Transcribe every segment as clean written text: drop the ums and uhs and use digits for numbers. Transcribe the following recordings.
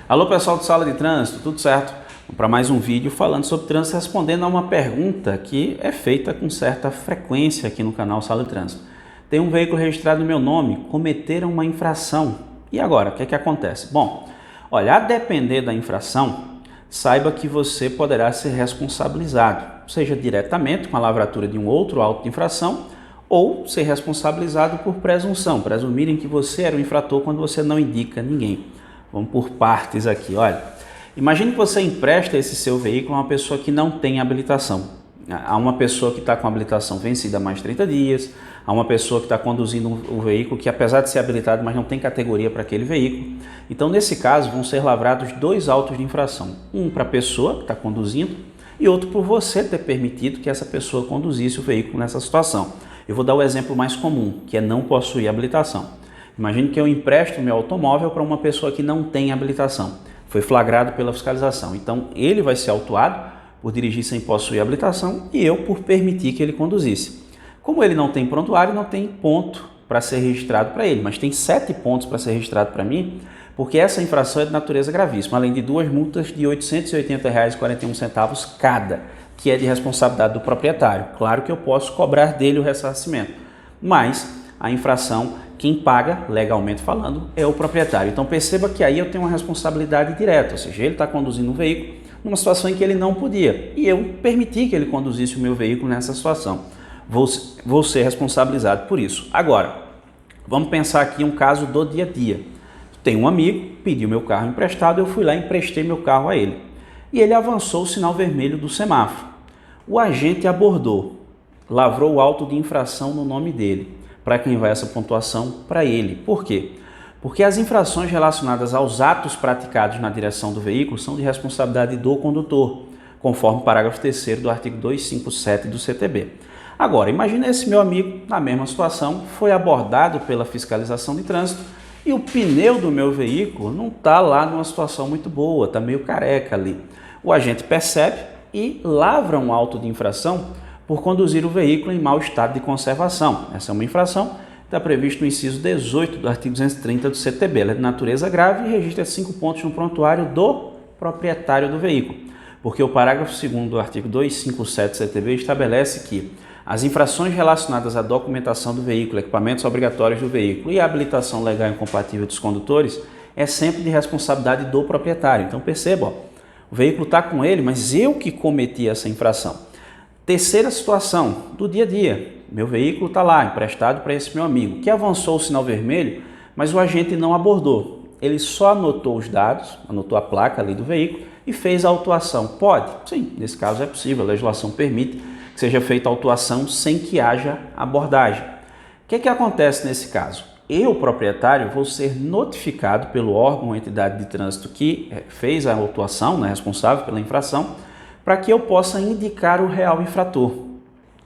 Alô pessoal do Sala de Trânsito, tudo certo? Para mais um vídeo falando sobre trânsito, respondendo a uma pergunta que é feita com certa frequência aqui no canal Sala de Trânsito. Tem um veículo registrado no meu nome, cometeram uma infração. E agora, o que é que acontece? Bom, olha, a depender da infração, saiba que você poderá ser responsabilizado, seja diretamente com a lavratura de um outro auto de infração, ou ser responsabilizado por presunção, presumirem que você era o infrator quando você não indica ninguém. Vamos por partes aqui, olha. Imagine que você empresta esse seu veículo a uma pessoa que não tem habilitação. Há uma pessoa que está com habilitação vencida há mais de 30 dias, há uma pessoa que está conduzindo um veículo que apesar de ser habilitado, mas não tem categoria para aquele veículo. Então, nesse caso, vão ser lavrados dois autos de infração. Um para a pessoa que está conduzindo e outro por você ter permitido que essa pessoa conduzisse o veículo nessa situação. Eu vou dar o exemplo mais comum, que é não possuir habilitação. Imagine que eu empresto meu automóvel para uma pessoa que não tem habilitação. Foi flagrado pela fiscalização. Então, ele vai ser autuado por dirigir sem possuir habilitação e eu por permitir que ele conduzisse. Como ele não tem prontuário, não tem ponto para ser registrado para ele, mas tem 7 pontos para ser registrado para mim, porque essa infração é de natureza gravíssima, além de 2 multas de R$ 880,41 cada, que é de responsabilidade do proprietário. Claro que eu posso cobrar dele o ressarcimento, mas a infração, quem paga, legalmente falando, é o proprietário. Então perceba que aí eu tenho uma responsabilidade direta, ou seja, ele está conduzindo um veículo numa situação em que ele não podia e eu permiti que ele conduzisse o meu veículo nessa situação. Vou ser responsabilizado por isso. Agora, vamos pensar aqui um caso do dia a dia. Tem um amigo, pediu meu carro emprestado, eu fui lá e emprestei meu carro a ele. E ele avançou o sinal vermelho do semáforo. O agente abordou, lavrou o auto de infração no nome dele. Para quem vai essa pontuação? Para ele. Por quê? Porque as infrações relacionadas aos atos praticados na direção do veículo são de responsabilidade do condutor, conforme o parágrafo 3º do artigo 257 do CTB. Agora, imagine esse meu amigo, na mesma situação, foi abordado pela fiscalização de trânsito e o pneu do meu veículo não está lá numa situação muito boa, está meio careca ali. O agente percebe e lavra um auto de infração por conduzir o veículo em mau estado de conservação. Essa é uma infração, está previsto no inciso 18 do artigo 230 do CTB. Ela é de natureza grave e registra 5 pontos no prontuário do proprietário do veículo, porque o parágrafo 2º do artigo 257 do CTB estabelece que as infrações relacionadas à documentação do veículo, equipamentos obrigatórios do veículo e a habilitação legal incompatível dos condutores é sempre de responsabilidade do proprietário. Então perceba, o veículo está com ele, mas eu que cometi essa infração. Terceira situação, do dia a dia. Meu veículo está lá, emprestado para esse meu amigo, que avançou o sinal vermelho, mas o agente não abordou. Ele só anotou os dados, anotou a placa ali do veículo e fez a autuação. Pode? Sim, nesse caso é possível, a legislação permite que seja feita a autuação sem que haja abordagem. O que acontece nesse caso? Eu, proprietário, vou ser notificado pelo órgão ou entidade de trânsito que fez a autuação, responsável pela infração, para que eu possa indicar o real infrator.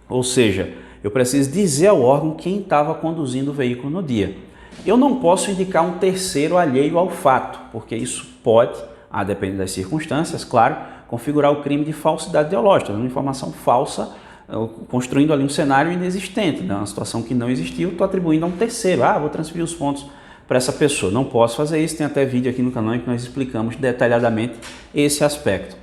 Ou seja, eu preciso dizer ao órgão quem estava conduzindo o veículo no dia. Eu não posso indicar um terceiro alheio ao fato, porque isso pode, a depender das circunstâncias, claro, configurar o crime de falsidade ideológica, uma informação falsa, construindo ali um cenário inexistente, uma situação que não existiu, estou atribuindo a um terceiro. Vou transferir os pontos para essa pessoa. Não posso fazer isso, tem até vídeo aqui no canal em que nós explicamos detalhadamente esse aspecto.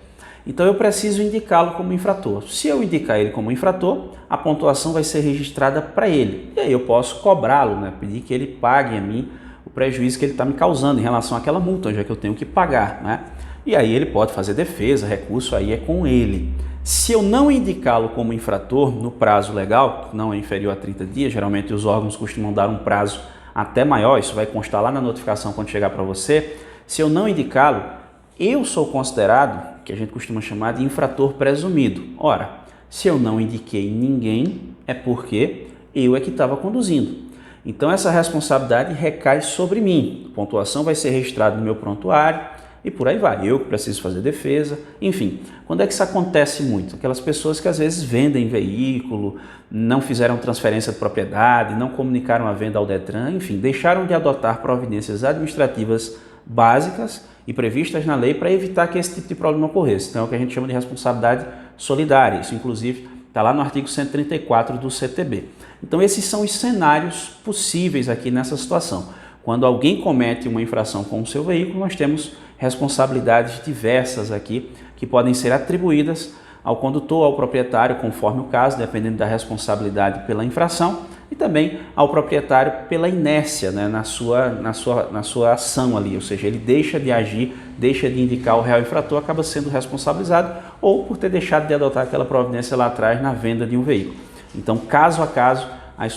Então eu preciso indicá-lo como infrator. Se eu indicar ele como infrator, a pontuação vai ser registrada para ele. E aí eu posso cobrá-lo, pedir que ele pague a mim o prejuízo que ele está me causando em relação àquela multa, já que eu tenho que pagar. E aí ele pode fazer defesa, recurso aí é com ele. Se eu não indicá-lo como infrator no prazo legal, que não é inferior a 30 dias, geralmente os órgãos costumam dar um prazo até maior, isso vai constar lá na notificação quando chegar para você. Se eu não indicá-lo, eu sou considerado, que a gente costuma chamar de infrator presumido. Ora, se eu não indiquei ninguém, é porque eu é que estava conduzindo. Então essa responsabilidade recai sobre mim. A pontuação vai ser registrada no meu prontuário e por aí vai. Eu que preciso fazer defesa, enfim. Quando é que isso acontece muito? Aquelas pessoas que às vezes vendem veículo, não fizeram transferência de propriedade, não comunicaram a venda ao Detran, enfim, deixaram de adotar providências administrativas básicas e previstas na lei para evitar que esse tipo de problema ocorresse. Então é o que a gente chama de responsabilidade solidária. Isso, inclusive, está lá no artigo 134 do CTB. Então esses são os cenários possíveis aqui nessa situação. Quando alguém comete uma infração com o seu veículo, nós temos responsabilidades diversas aqui que podem ser atribuídas ao condutor, ao proprietário, conforme o caso, dependendo da responsabilidade pela infração, e também ao proprietário pela inércia, né, na sua ação ali, ou seja, ele deixa de agir, deixa de indicar o real infrator, acaba sendo responsabilizado, ou por ter deixado de adotar aquela providência lá atrás na venda de um veículo. Então, caso a caso, as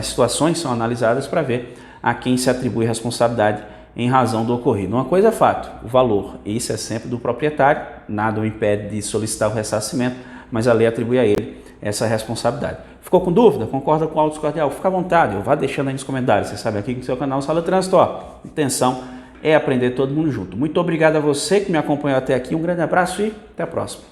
situações são analisadas para ver a quem se atribui responsabilidade em razão do ocorrido. Uma coisa é fato, o valor, esse é sempre do proprietário, nada o impede de solicitar o ressarcimento, mas a lei atribui a ele essa responsabilidade. Ficou com dúvida? Concorda com o auto discordial? Fica à vontade, vá deixando aí nos comentários. Você sabe aqui que no seu canal Sala Trânsito, ó, intenção é aprender todo mundo junto. Muito obrigado a você que me acompanhou até aqui, um grande abraço e até a próxima.